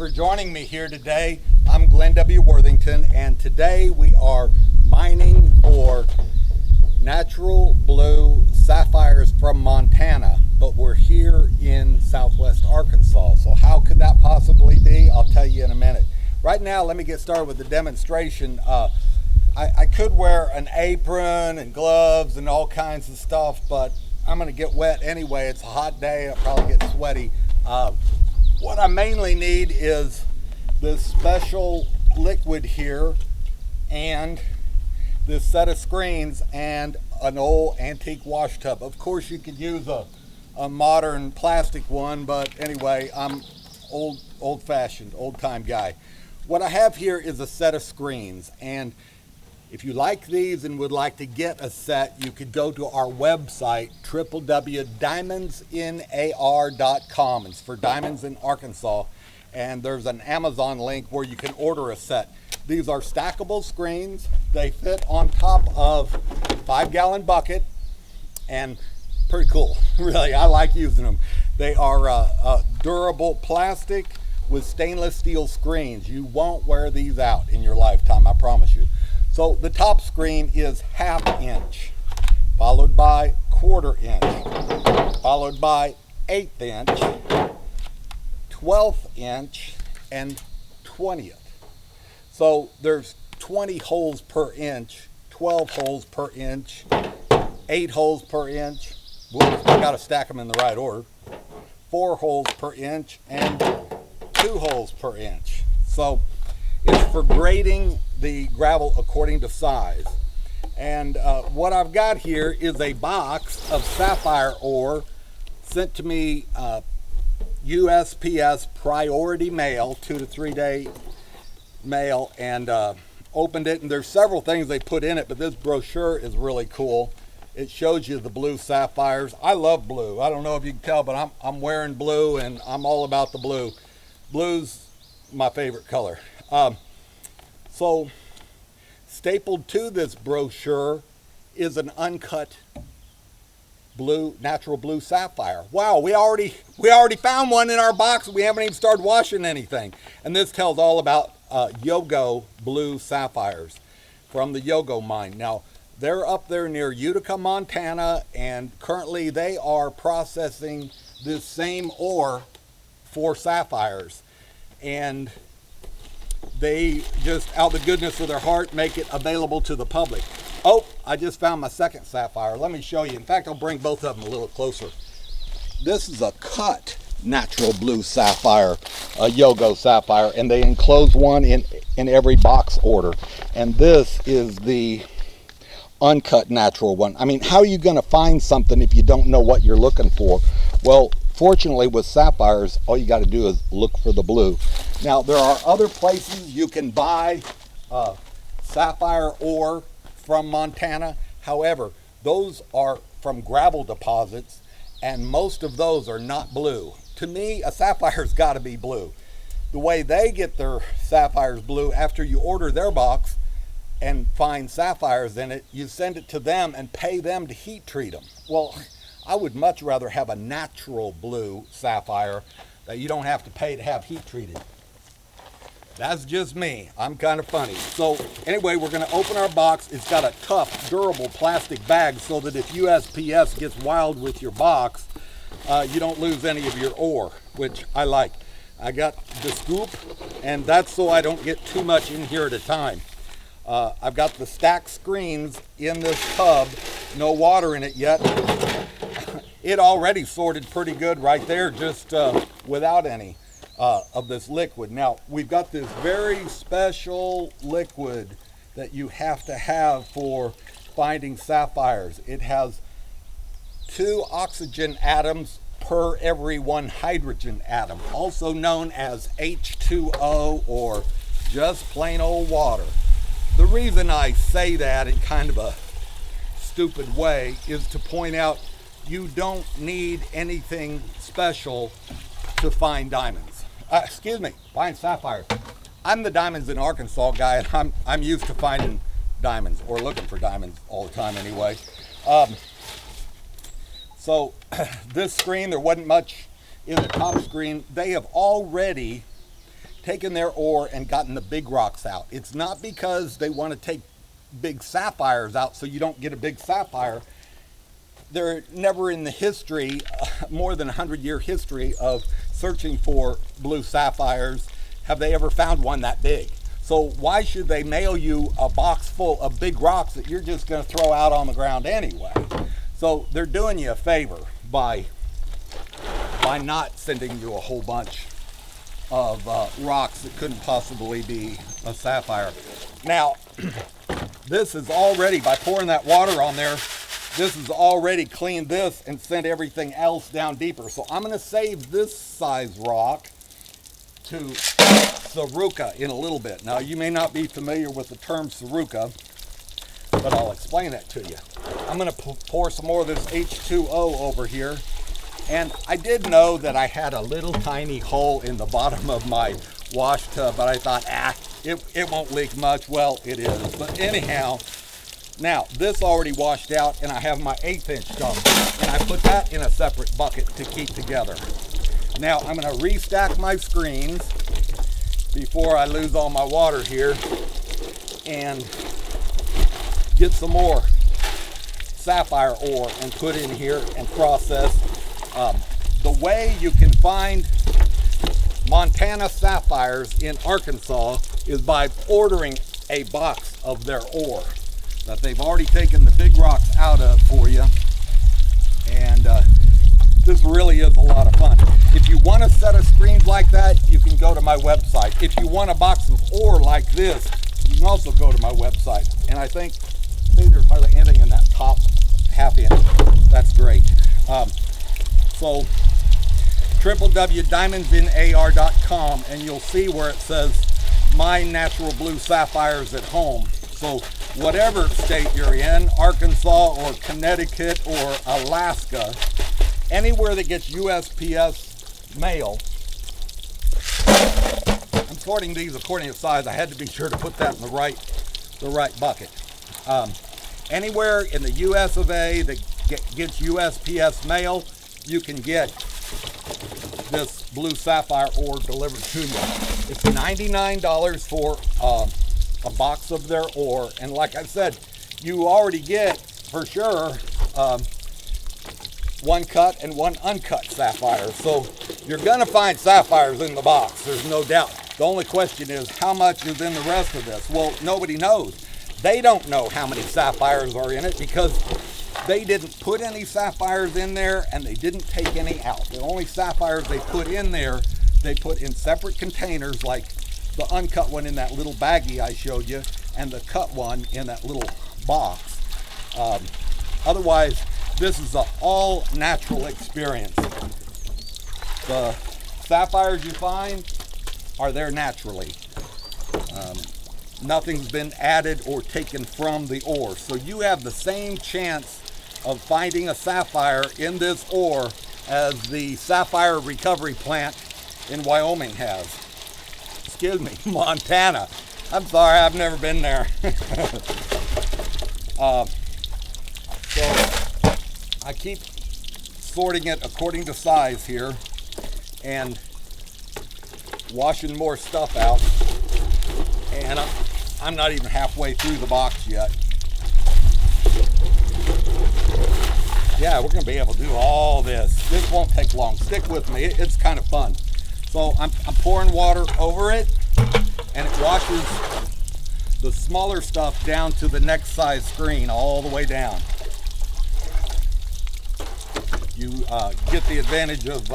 for joining me here today. I'm Glenn W. Worthington, and today we are mining for natural blue sapphires from Montana, but we're here in southwest Arkansas. So how could that possibly be? I'll tell you in a minute. Right now, let me get started with the demonstration. I could wear an apron and gloves and all kinds of stuff, but I'm going to get wet anyway. It's a hot day. I'll probably get sweaty. What I mainly need is this special liquid here and this set of screens and an old antique wash tub. Of course, you could use a modern plastic one, but anyway, I'm old-fashioned, old-time guy. What I have here is a set of screens, and if you like these and would like to get a set, you could go to our website, www.diamondsnar.com. It's for diamonds in Arkansas, and there's an Amazon link where you can order a set. These are stackable screens. They fit on top of a 5-gallon bucket, and pretty cool. Really, I like using them. They are durable plastic with stainless steel screens. You won't wear these out in your lifetime, I promise you. So the top screen is 1/2 inch, followed by 1/4 inch, followed by 1/8 inch, 1/12 inch, and 20th. So there's 20 holes per inch, 12 holes per inch, 8 holes per inch. Whoops, I gotta stack them in the right order. 4 holes per inch and 2 holes per inch. So it's for grading the gravel according to size. And what I've got here is a box of sapphire ore sent to me USPS priority mail, 2 to 3 day mail, and opened it, and there's several things they put in it, but this brochure is really cool. It shows you the blue sapphires. I love blue. I don't know if you can tell, but I'm wearing blue, and I'm all about the blue. Blue's my favorite color. So stapled to this brochure is an uncut blue, natural blue sapphire. Wow, we already found one in our box. We haven't even started washing anything. And this tells all about Yogo blue sapphires from the Yogo mine. Now, they're up there near Utica, Montana, and currently they are processing this same ore for sapphires. And they just, out of the goodness of their heart, make it available to the public. Oh, I just found my second sapphire. Let me show you. In fact, I'll bring both of them a little closer. This is a cut natural blue sapphire, a Yogo sapphire, and they enclose one in every box order. And this is the uncut natural one. I mean, how are you going to find something if you don't know what you're looking for? Well, fortunately with sapphires, all you got to do is look for the blue. Now, there are other places you can buy sapphire ore from Montana. However, those are from gravel deposits, and most of those are not blue. To me, a sapphire's got to be blue. The way they get their sapphires blue, after you order their box and find sapphires in it, you send it to them and pay them to heat treat them. Well, I would much rather have a natural blue sapphire that you don't have to pay to have heat treated. That's just me. I'm kind of funny. So anyway, we're going to open our box. It's got a tough, durable plastic bag so that if USPS gets wild with your box, you don't lose any of your ore, which I like. I got the scoop, and that's so I don't get too much in here at a time. I've got the stacked screens in this tub, no water in it yet. It already sorted pretty good right there, just without any of this liquid. Now, we've got this very special liquid that you have to have for finding sapphires. It has 2 oxygen atoms per every 1 hydrogen atom, also known as H2O or just plain old water. The reason I say that in kind of a stupid way is to point out you don't need anything special to find diamonds. Find sapphires. I'm the diamonds in Arkansas guy, and I'm used to finding diamonds, or looking for diamonds all the time anyway. So this screen, there wasn't much in the top screen. They have already taken their ore and gotten the big rocks out. It's not because they want to take big sapphires out so you don't get a big sapphire. They're never in the history, more than 100-year history of searching for blue sapphires, have they ever found one that big. So why should they mail you a box full of big rocks that you're just going to throw out on the ground anyway? So they're doing you a favor by not sending you a whole bunch of rocks that couldn't possibly be a sapphire. Now, this is already, by pouring that water on there, this has already cleaned this and sent everything else down deeper. So I'm going to save this size rock to Saruka in a little bit. Now, you may not be familiar with the term Saruka, but I'll explain that to you. I'm going to pour some more of this H2O over here. And I did know that I had a little tiny hole in the bottom of my wash tub, but I thought, it won't leak much. Well, it is. But anyhow, now this already washed out, and I have my 1/8 inch dump, and I put that in a separate bucket to keep together. Now I'm going to restack my screens before I lose all my water here and get some more sapphire ore and put in here and process. The way you can find Montana sapphires in Arkansas is by ordering a box of their ore that they've already taken the big rocks out of for you. And this really is a lot of fun. If you want a set of screens like that, you can go to my website. If you want a box of ore like this, you can also go to my website. And I think there's hardly anything in that top half inch. That's great. So www.diamondsinar.com, and you'll see where it says My Natural Blue Sapphires at Home. So whatever state you're in, Arkansas or Connecticut or Alaska, anywhere that gets USPS mail. I'm sorting these according to size. I had to be sure to put that in the right bucket. Anywhere in the US of A that gets USPS mail, you can get this blue sapphire ore delivered to you. It's $99 for a box of their ore, and like I said, you already get for sure one cut and one uncut sapphire. So you're gonna find sapphires in the box, there's no doubt. The only question is how much is in the rest of this. Well, nobody knows. They don't know how many sapphires are in it because they didn't put any sapphires in there and they didn't take any out. The only sapphires they put in there, they put in separate containers, like the uncut one in that little baggie I showed you and the cut one in that little box. Otherwise, this is an all natural experience. The sapphires you find are there naturally. Nothing's been added or taken from the ore. So you have the same chance of finding a sapphire in this ore as the sapphire recovery plant in Wyoming has. Excuse me, Montana. I'm sorry, I've never been there. So I keep sorting it according to size here and washing more stuff out. And I'm not even halfway through the box yet. Yeah, we're gonna be able to do all this. This won't take long. Stick with me, it's kind of fun. So I'm pouring water over it, and it washes the smaller stuff down to the next size screen, all the way down. You get the advantage of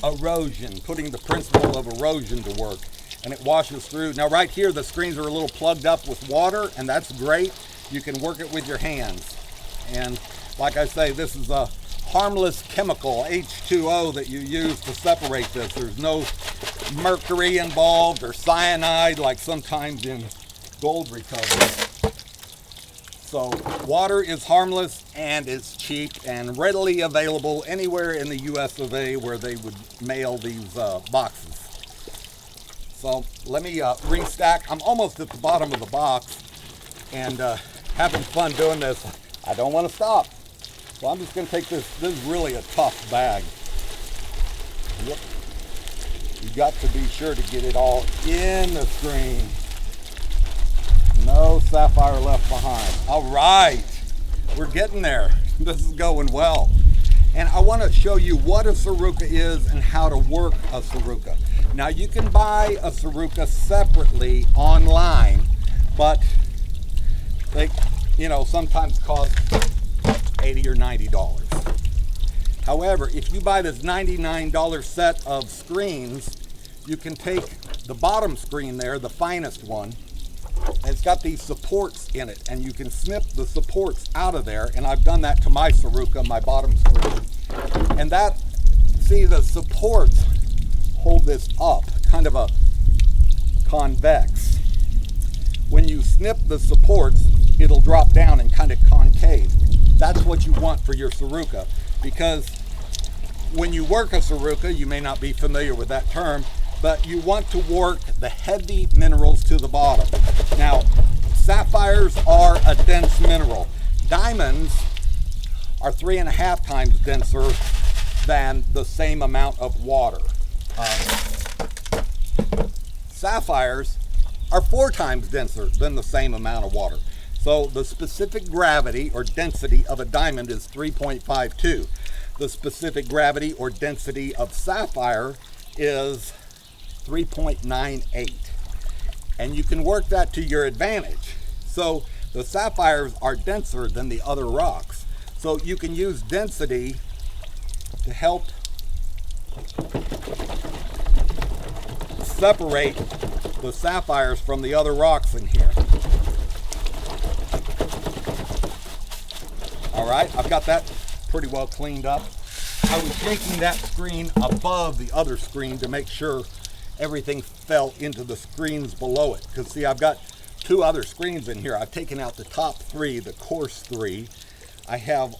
erosion, putting the principle of erosion to work, and it washes through. Now right here, the screens are a little plugged up with water, and that's great. You can work it with your hands. And like I say, this is a harmless chemical, H2O, that you use to separate this. There's no mercury involved or cyanide like sometimes in gold recovery. So water is harmless and it's cheap and readily available anywhere in the US of A where they would mail these boxes. So let me restack. I'm almost at the bottom of the box and having fun doing this. I don't want to stop. So I'm just going to take this. This is really a tough bag. Yep. You got to be sure to get it all in the screen. No sapphire left behind. All right, we're getting there. This is going well. And I want to show you what a Saruka is and how to work a Saruka. Now you can buy a Saruka separately online, but they, sometimes cost $80 or $90. However, if you buy this $99 set of screens, you can take the bottom screen there, the finest one, and it's got these supports in it, and you can snip the supports out of there, and I've done that to my Saruka, my bottom screen. And the supports hold this up, kind of a convex. When you snip the supports, it'll drop down and kind of concave. That's what you want for your Saruka, because when you work a Saruka, you may not be familiar with that term, but you want to work the heavy minerals to the bottom. Now, sapphires are a dense mineral. Diamonds are 3.5 times denser than the same amount of water. Sapphires are 4 times denser than the same amount of water. So the specific gravity or density of a diamond is 3.52. The specific gravity or density of sapphire is 3.98. And you can work that to your advantage. So the sapphires are denser than the other rocks. So you can use density to help separate the sapphires from the other rocks in here. All right, I've got that pretty well cleaned up. I was taking that screen above the other screen to make sure everything fell into the screens below it. Because see, I've got 2 other screens in here. I've taken out the top 3, the coarse 3. I have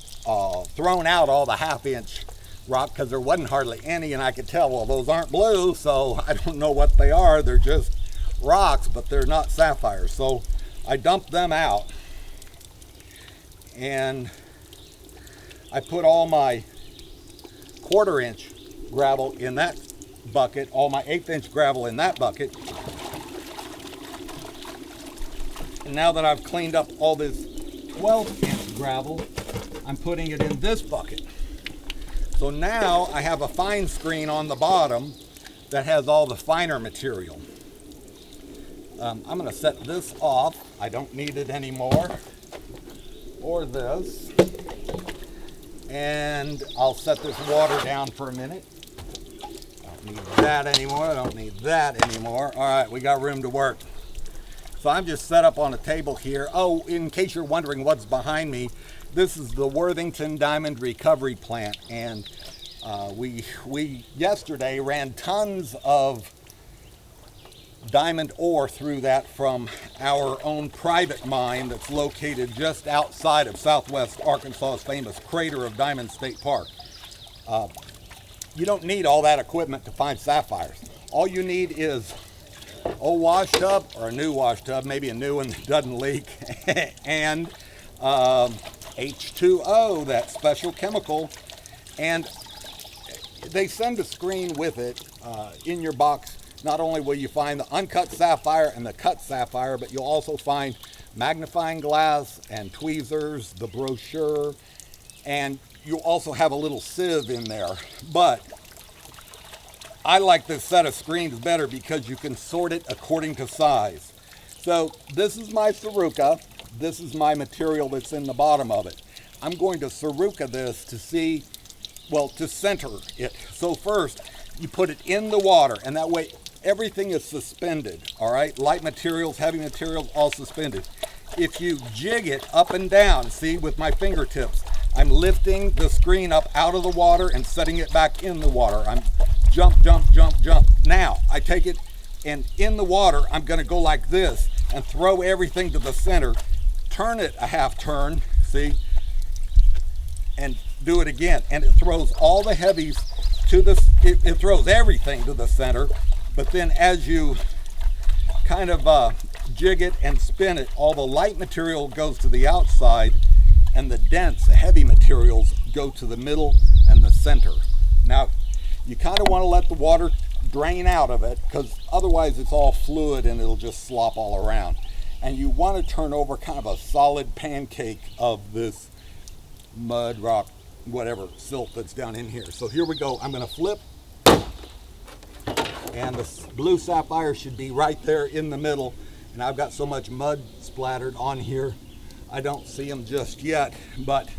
thrown out all the 1/2-inch rock because there wasn't hardly any, and I could tell, well, those aren't blue, so I don't know what they are. They're just rocks, but they're not sapphires. So I dumped them out, and I put all my 1/4-inch gravel in that bucket, all my 1/8-inch gravel in that bucket. And now that I've cleaned up all this 12-inch gravel, I'm putting it in this bucket. So now I have a fine screen on the bottom that has all the finer material. I'm going to set this off. I don't need it anymore. Or this. And I'll set this water down for a minute. Don't need that anymore. I don't need that anymore. All right, we got room to work. So I'm just set up on a table here. Oh, in case you're wondering what's behind me, this is the Worthington Diamond Recovery Plant. And we yesterday ran tons of diamond ore through that from our own private mine that's located just outside of Southwest Arkansas's famous Crater of Diamond State Park. You don't need all that equipment to find sapphires. All you need is an old wash tub or a new wash tub, maybe a new one that doesn't leak, and H2O, that special chemical. And they send a screen with it in your box. Not only will you find the uncut sapphire and the cut sapphire, but you'll also find magnifying glass and tweezers, the brochure, and you'll also have a little sieve in there. But I like this set of screens better because you can sort it according to size. So this is my Saruka. This is my material that's in the bottom of it. I'm going to Saruka this to see, well, to center it. So first, you put it in the water, and that way everything is suspended, all right? Light materials, heavy materials, all suspended. If you jig it up and down, see, with my fingertips, I'm lifting the screen up out of the water and setting it back in the water. I'm jump, jump, jump, jump. Now, I take it, and in the water, I'm gonna go like this and throw everything to the center, turn it a 1/2 turn, see, and do it again. And it throws all the heavies to the, it throws everything to the center. But then as you kind of jig it and spin it, all the light material goes to the outside, and the dense, the heavy materials go to the middle and the center. Now, you kind of want to let the water drain out of it, because otherwise it's all fluid and it'll just slop all around. And you want to turn over kind of a solid pancake of this mud, rock, whatever, silt that's down in here. So here we go. I'm going to flip, and the blue sapphire should be right there in the middle. And I've got so much mud splattered on here, I don't see them just yet, but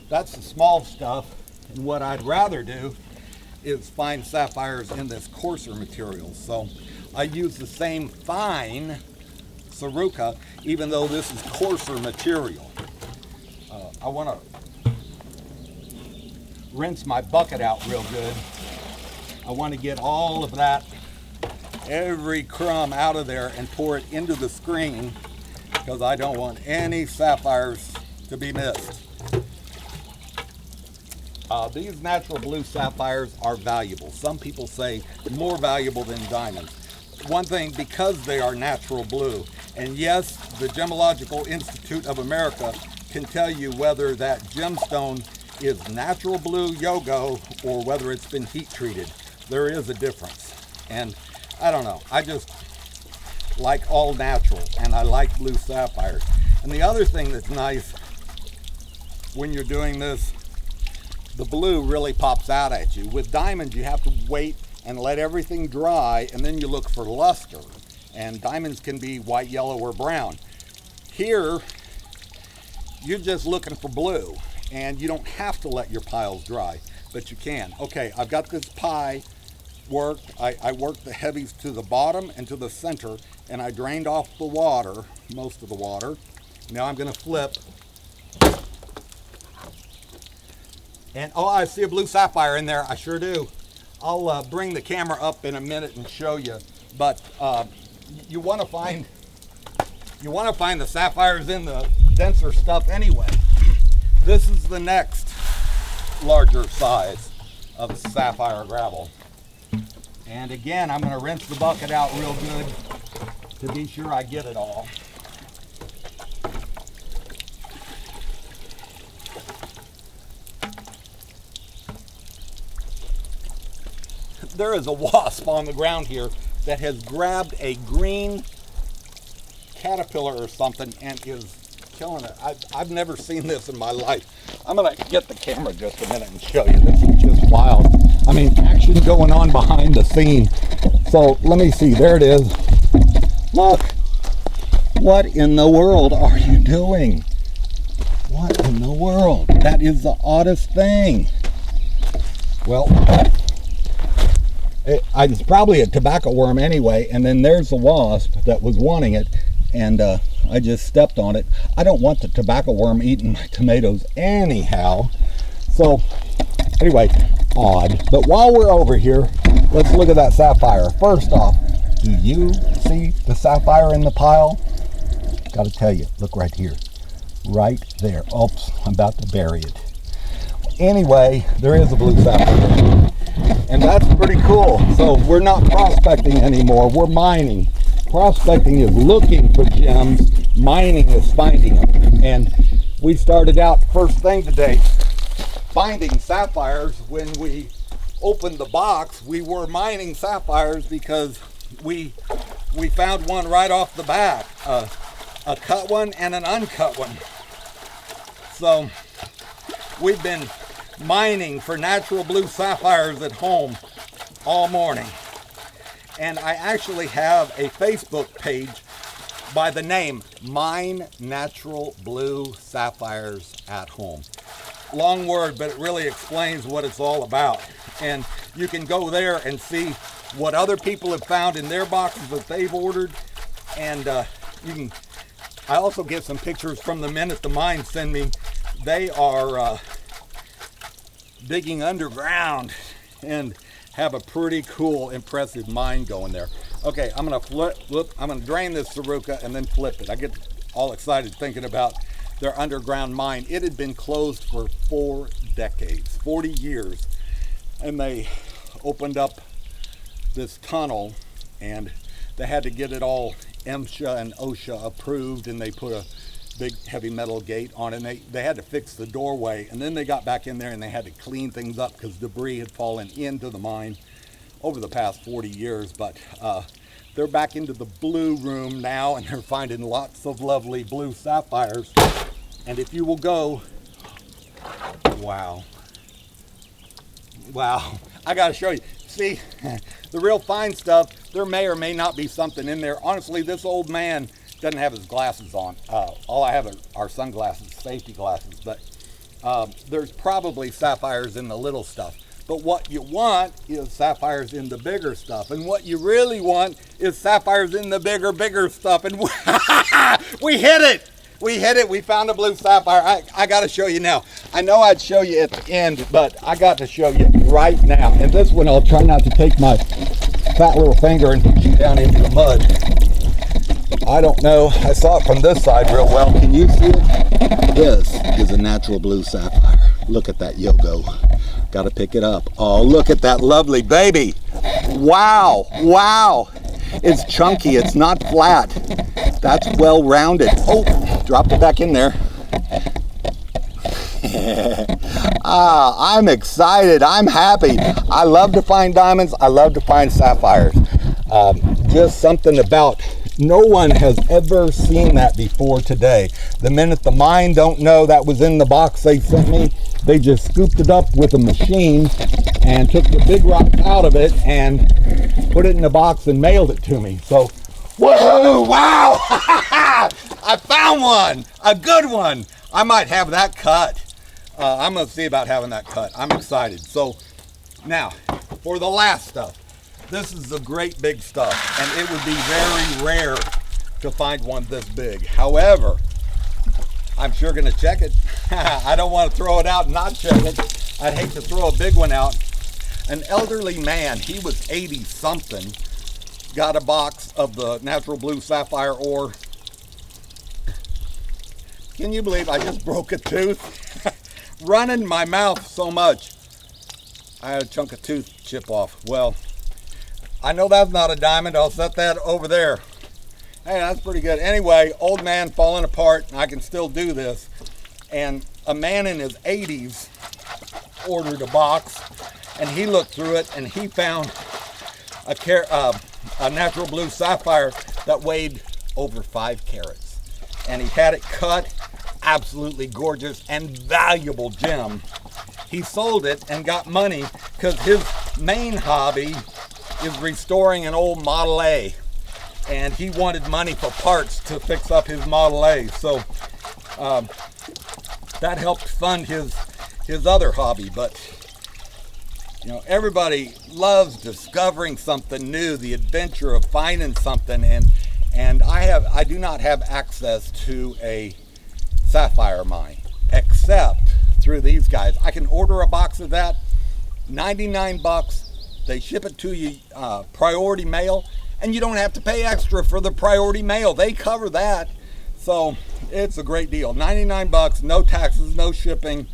that's the small stuff. And what I'd rather do is find sapphires in this coarser material. So I use the same fine Saruca, even though this is coarser material. I want to rinse my bucket out real good. I want to get all of that, every crumb out of there, and pour it into the screen, because I don't want any sapphires to be missed. These natural blue sapphires are valuable. Some people say more valuable than diamonds. One thing, because they are natural blue, and yes, the Gemological Institute of America can tell you whether that gemstone is natural blue yogo or whether it's been heat treated. There is a difference. And I don't know, I just like all natural, and I like blue sapphires. And the other thing that's nice when you're doing this, the blue really pops out at you. With diamonds, you have to wait and let everything dry, and then you look for luster. And diamonds can be white, yellow, or brown. Here, you're just looking for blue, and you don't have to let your piles dry, but you can. Okay, I've got this pie worked. I worked the heavies to the bottom and to the center, and I drained off the water, most of the water. Now I'm going to flip. And oh, I see a blue sapphire in there. I sure do. I'll bring the camera up in a minute and show you. But you want to find the sapphires in the denser stuff anyway. This is the next larger size of sapphire gravel. And again, I'm going to rinse the bucket out real good to be sure I get it all. There is a wasp on the ground here that has grabbed a green caterpillar or something and is killing it. I've never seen this in my life. I'm going to get the camera just a minute and show you. This is just wild. I mean, action going on behind the scene. So let me see. There it is. Look. What in the world are you doing? What in the world? That is the oddest thing. Well, it's probably a tobacco worm anyway, and then there's the wasp that was wanting it, and I just stepped on it. I don't want the tobacco worm eating my tomatoes anyhow. So anyway, odd. But while we're over here, let's look at that sapphire. First off, do you see the sapphire in the pile? Got to tell you, look right here. Right there. Oops, I'm about to bury it. Anyway, there is a blue sapphire. And that's pretty cool. So we're not prospecting anymore, we're mining. Prospecting is looking for gems, mining is finding them. And we started out first thing today finding sapphires. When we opened the box, we were mining sapphires because we found one right off the bat, a cut one and an uncut one. So we've been mining for natural blue sapphires at home all morning. And I actually have a Facebook page by the name Mine Natural Blue Sapphires at Home. Long word, but it really explains what it's all about. And you can go there and see what other people have found in their boxes that they've ordered. And I also get some pictures from the men at the mine send me. They are digging underground and have a pretty cool, impressive mine going there. Okay, I'm gonna I'm gonna drain this Saruca and then flip it. I get all excited thinking about their underground mine. It had been closed for 4 decades, 40 years. And they opened up this tunnel, and they had to get it all MSHA and OSHA approved, and they put a big heavy metal gate on it, and they had to fix the doorway, and then they got back in there and they had to clean things up because debris had fallen into the mine. over the past 40 years, but they're back into the blue room now, and they're finding lots of lovely blue sapphires. And if you will go, wow, I gotta show you. See, the real fine stuff, there may or may not be something in there. Honestly, this old man doesn't have his glasses on. All I have are sunglasses, safety glasses, but there's probably sapphires in the little stuff. But what you want is sapphires in the bigger stuff. And what you really want is sapphires in the bigger stuff. And we hit it. We hit it. We found a blue sapphire. I got to show you now. I know I'd show you at the end, but I got to show you right now. And this one, I'll try not to take my fat little finger and put you down into the mud. I don't know. I saw it from this side real well. Can you see it? This is a natural blue sapphire. Look at that yogo. Got to pick it up. Oh, look at that lovely baby. Wow. It's chunky. It's not flat. That's well rounded. Oh, dropped it back in there. I'm excited. I'm happy. I love to find diamonds. I love to find sapphires. Just something about, no one has ever seen that before today. The minute the mine don't know that was in the box they sent me, they just scooped it up with a machine and took the big rocks out of it and put it in a box and mailed it to me. So, whoa, wow! I found one, a good one. I might have that cut. I'm gonna see about having that cut. I'm excited. So now, for the last stuff. This is the great big stuff, and it would be very rare to find one this big. However, I'm sure gonna check it. I don't want to throw it out and not check it. I'd hate to throw a big one out. An elderly man, he was 80 something, got a box of the natural blue sapphire ore. Can you believe I just broke a tooth? Running my mouth so much. I had a chunk of tooth chip off. Well, I know that's not a diamond. I'll set that over there. Hey, that's pretty good. Anyway, old man falling apart. I can still do this. And a man in his 80s ordered a box, and he looked through it, and he found a natural blue sapphire that weighed over 5 carats. And he had it cut. Absolutely gorgeous and valuable gem. He sold it and got money because his main hobby is restoring an old Model A, and he wanted money for parts to fix up his Model A. So that helped fund his other hobby. But you know, everybody loves discovering something new, the adventure of finding something, and I do not have access to a sapphire mine except through these guys. I can order a box of that, 99 bucks. They ship it to you priority mail, and you don't have to pay extra for the priority mail. They cover that. So it's a great deal. 99 bucks, no taxes, no shipping,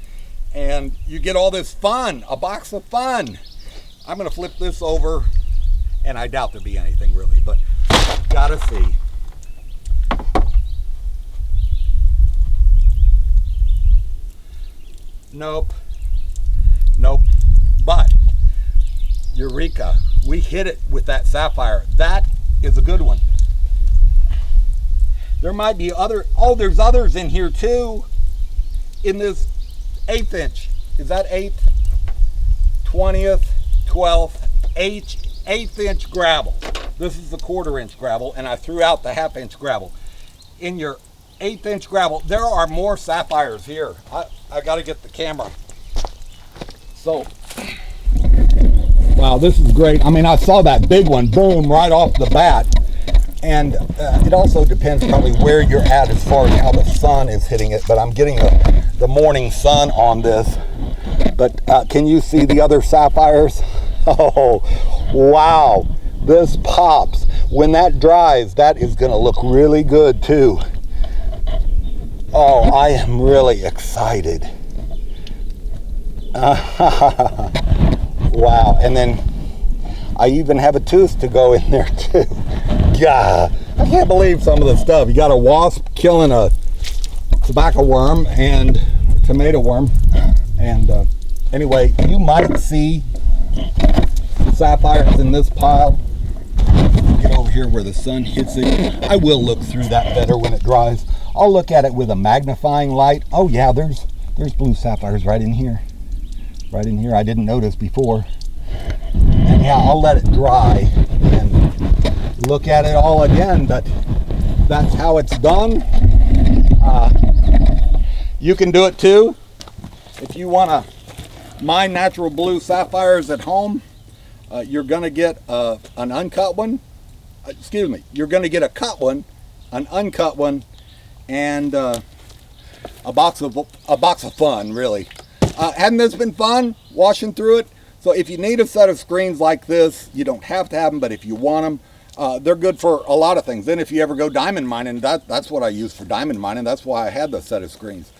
and you get all this fun, a box of fun. I'm gonna flip this over, and I doubt there'll be anything really, but gotta see. Nope. But Eureka, we hit it with that sapphire. That is a good one. There might be there's others in here too. In this 1/8 inch. Is that 8th? 20th, 12th, 1/8 inch gravel. This is the 1/4 inch gravel, and I threw out the 1/2 inch gravel. In your 1/8 inch gravel, there are more sapphires here. I got to get the camera. So, wow, this is great. I mean, I saw that big one, boom, right off the bat. And it also depends probably where you're at as far as how the sun is hitting it. But I'm getting the morning sun on this. But can you see the other sapphires? Oh, wow, this pops. When that dries, that is going to look really good too. Oh, I am really excited. Wow, and then I even have a tooth to go in there too. God, I can't believe some of the stuff. You got a wasp killing a tobacco worm and tomato worm. And anyway, you might see sapphires in this pile. Get over here where the sun hits it. I will look through that better when it dries. I'll look at it with a magnifying light. Oh yeah, there's blue sapphires right in here. Right in here, I didn't notice before. And yeah, I'll let it dry and look at it all again, but that's how it's done. You can do it too. If you want to mine natural blue sapphires at home, you're going to get an uncut one. Excuse me, you're going to get a cut one, an uncut one, and a box of fun, really. Hadn't this been fun washing through it? So if you need a set of screens like this, you don't have to have them, but if you want them, they're good for a lot of things. Then if you ever go diamond mining, that's what I use for diamond mining. That's why I had the set of screens.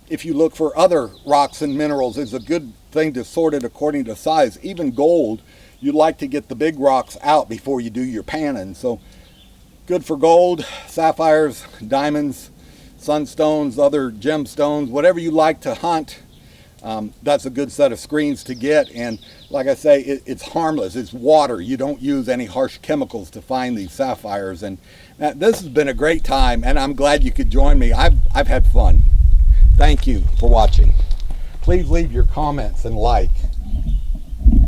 If you look for other rocks and minerals, it's a good thing to sort it according to size. Even gold, you like to get the big rocks out before you do your panning. So good for gold, sapphires, diamonds, sunstones, other gemstones, whatever you like to hunt. That's a good set of screens to get. And like I say, it's harmless. It's water. You don't use any harsh chemicals to find these sapphires. And this has been a great time, and I'm glad you could join me. I've had fun. Thank you for watching. Please leave your comments and like.